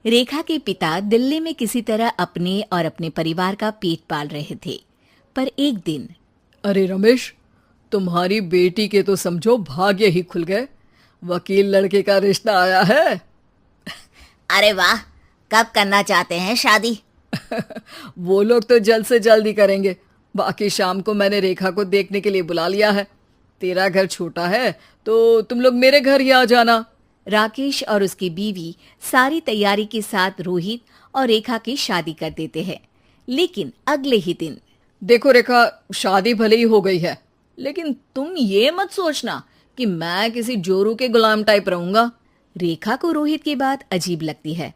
रेखा के पिता दिल्ली में किसी तरह अपने और अपने परिवार का पेट पाल रहे थे। पर एक दिन, अरे रमेश, तुम्हारी बेटी के तो समझो भाग्य ही खुल गए। वकील लड़के का रिश्ता आया है। अरे वाह, कब करना चाहते हैं शादी? वो लोग तो जल्द से जल्द ही करेंगे। बाकी शाम को मैंने रेखा को देखने के लिए बुला लिया है। तेरा घर छोटा है तो तुम लोग मेरे घर ही आ जाना। राकेश और उसकी बीवी सारी तैयारी के साथ रोहित और रेखा की शादी कर देते हैं। लेकिन अगले ही दिन, देखो रेखा, शादी भले ही हो गई है, लेकिन तुम ये मत सोचना कि मैं किसी जोरू के गुलाम टाइप रहूंगा। रेखा को रोहित की बात अजीब लगती है।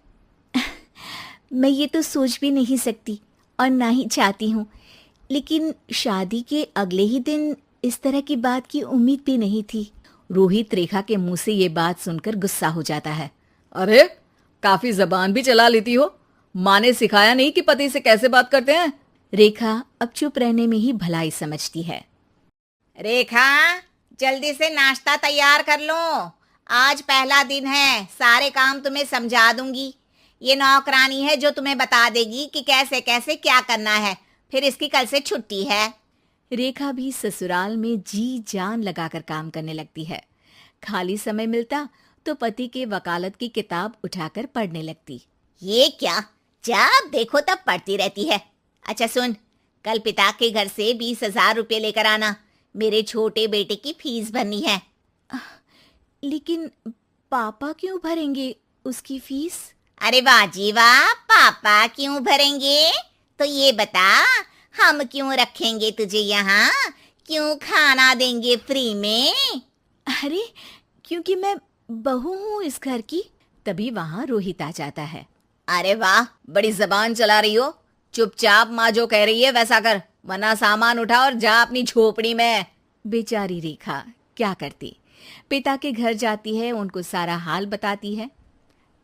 मैं ये तो सोच भी नहीं सकती और ना ही चाहती हूँ, लेकिन शादी के अगले ही दिन इस तरह की बात की उम्मीद भी नहीं थी। रोहित रेखा के मुंह से ये बात सुनकर गुस्सा हो जाता है। अरे, काफी जबान भी चला लेती हो। माँ ने सिखाया नहीं कि पति से कैसे बात करते हैं? रेखा अब चुप रहने में ही भलाई समझती है। रेखा, जल्दी से नाश्ता तैयार कर लो। आज पहला दिन है, सारे काम तुम्हें समझा दूंगी। ये नौकरानी है जो तुम्हें बता देगी कि कैसे कैसे क्या करना है। फिर इसकी कल से छुट्टी है। रेखा भी ससुराल में जी जान लगाकर काम करने लगती है। खाली समय मिलता तो पति के वकालत की किताब उठाकर पढ़ने लगती। ये क्या, जब देखो तब पढ़ती रहती है। अच्छा सुन, कल पिता के घर से 20,000 रुपये लेकर आना। मेरे छोटे बेटे की फीस भरनी है। लेकिन पापा क्यों भरेंगे उसकी फीस? अरे वाह जी वाह, पापा क्यों भरेंगे? तो ये बता, हम क्यों रखेंगे तुझे यहाँ? क्यों खाना देंगे फ्री में? अरे, क्योंकि मैं बहू हूँ इस घर की। तभी वहाँ रोहित आ जाता है। अरे वाह, बड़ी जबान चला रही हो। चुपचाप माँ जो कह रही है वैसा कर, वरना सामान उठा और जा अपनी झोपड़ी में। बेचारी रेखा क्या करती, पिता के घर जाती है, उनको सारा हाल बताती है।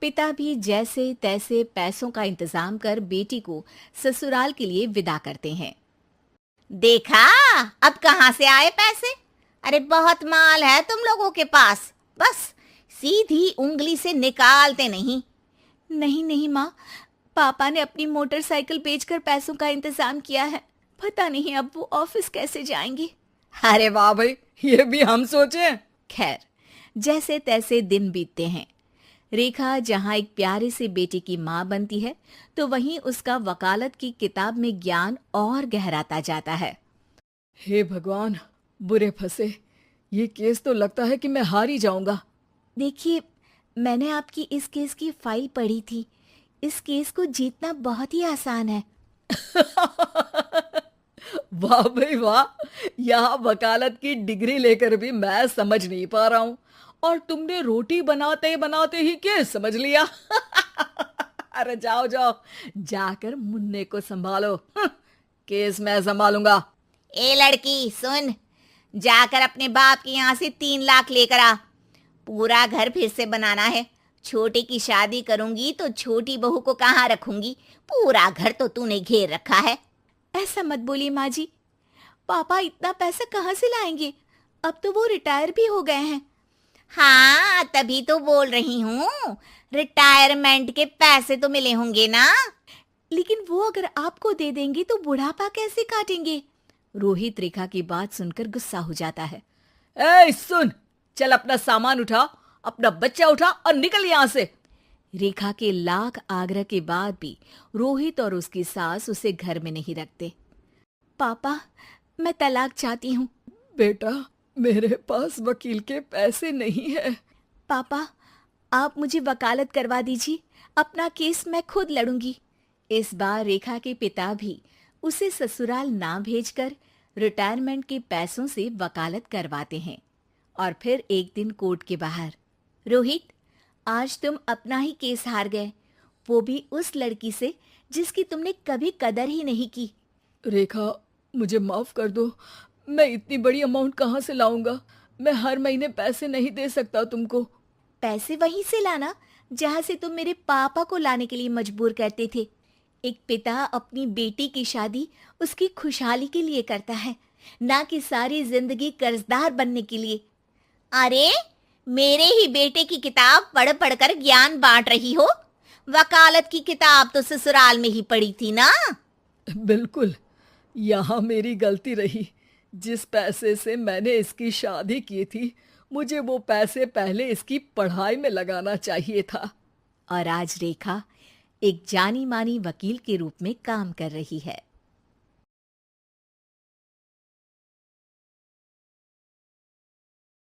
पिता भी जैसे तैसे पैसों का इंतजाम कर बेटी को ससुराल के लिए विदा करते हैं। देखा, अब कहाँ से आए पैसे? अरे बहुत माल है तुम लोगों के पास, बस सीधी उंगली से निकालते नहीं। नहीं नहीं माँ, पापा ने अपनी मोटरसाइकिल बेचकर पैसों का इंतजाम किया है। पता नहीं अब वो ऑफिस कैसे जाएंगे। अरे वाह भाई, ये भी हम सोचे। खैर, जैसे तैसे दिन बीतते हैं। रेखा जहाँ एक प्यारे से बेटे की माँ बनती है, तो वहीं उसका वकालत की किताब में ज्ञान और गहराता जाता है। हे भगवान, बुरे फंसे। ये केस तो लगता है कि मैं हार ही जाऊंगा। देखिए, मैंने आपकी इस केस की फाइल पढ़ी थी। इस केस को जीतना बहुत ही आसान है। वाह भाई वाह, यहाँ वकालत की डिग्री लेकर भी मैं समझ नहीं पा रहा हूँ, और तुमने रोटी बनाते बनाते ही केस समझ लिया। अरे जाओ जाओ, जाकर मुन्ने को संभालो। केस मैं संभालूंगा। ए लड़की सुन, जाकर अपने बाप के यहाँ से 3 लाख लेकर आ। पूरा घर फिर से बनाना है। छोटे की शादी करूंगी तो छोटी बहू को कहाँ रखूंगी? पूरा घर तो तूने घेर रखा है। ऐसा मत बोलिए माँ जी, पापा इतना पैसा कहाँ से लाएंगे? अब तो वो रिटायर भी हो गए हैं। हाँ, तभी तो बोल रही हूँ, रिटायरमेंट के पैसे तो मिले होंगे ना। लेकिन वो अगर आपको दे देंगे तो बुढ़ापा कैसे काटेंगे? रोहित रेखा की बात सुनकर गुस्सा हो जाता है। ए सुन, चल अपना सामान उठा, अपना बच्चा उठा और निकल यहाँ से। रेखा के लाख आग्रह के बाद भी रोहित और उसकी सास उसे घर में नहीं रखते। पापा, मैं तलाक चाहती हूँ। बेटा, मेरे पास वकील के पैसे नहीं है। पापा, आप मुझे वकालत करवा दीजिए, अपना केस मैं खुद लड़ूंगी। इस बार रेखा के पिता भी उसे ससुराल ना भेजकर रिटायरमेंट के पैसों से वकालत करवाते हैं। और फिर एक दिन कोर्ट के बाहर, रोहित, आज तुम अपना ही केस हार गए, वो भी उस लड़की से जिसकी तुमने कभी कदर ही नहीं की। रेखा, मुझे माफ कर दो। मैं इतनी बड़ी अमाउंट कहाँ से लाऊंगा? मैं हर महीने पैसे नहीं दे सकता तुमको। पैसे वहीं से लाना जहाँ से तुम मेरे पापा को लाने के लिए मजबूर करते थे। एक पिता अपनी बेटी की शादी उसकी खुशहाली के लिए करता है, ना कि सारी जिंदगी कर्जदार बनने के लिए। अरे, मेरे ही बेटे की किताब पढ़ पढ़ कर ज्ञान बांट रही हो। वकालत की किताब तो ससुराल में ही पड़ी थी ना। बिल्कुल, यहाँ मेरी गलती रही। जिस पैसे से मैंने इसकी शादी की थी, मुझे वो पैसे पहले इसकी पढ़ाई में लगाना चाहिए था। और आज रेखा एक जानी मानी वकील के रूप में काम कर रही है।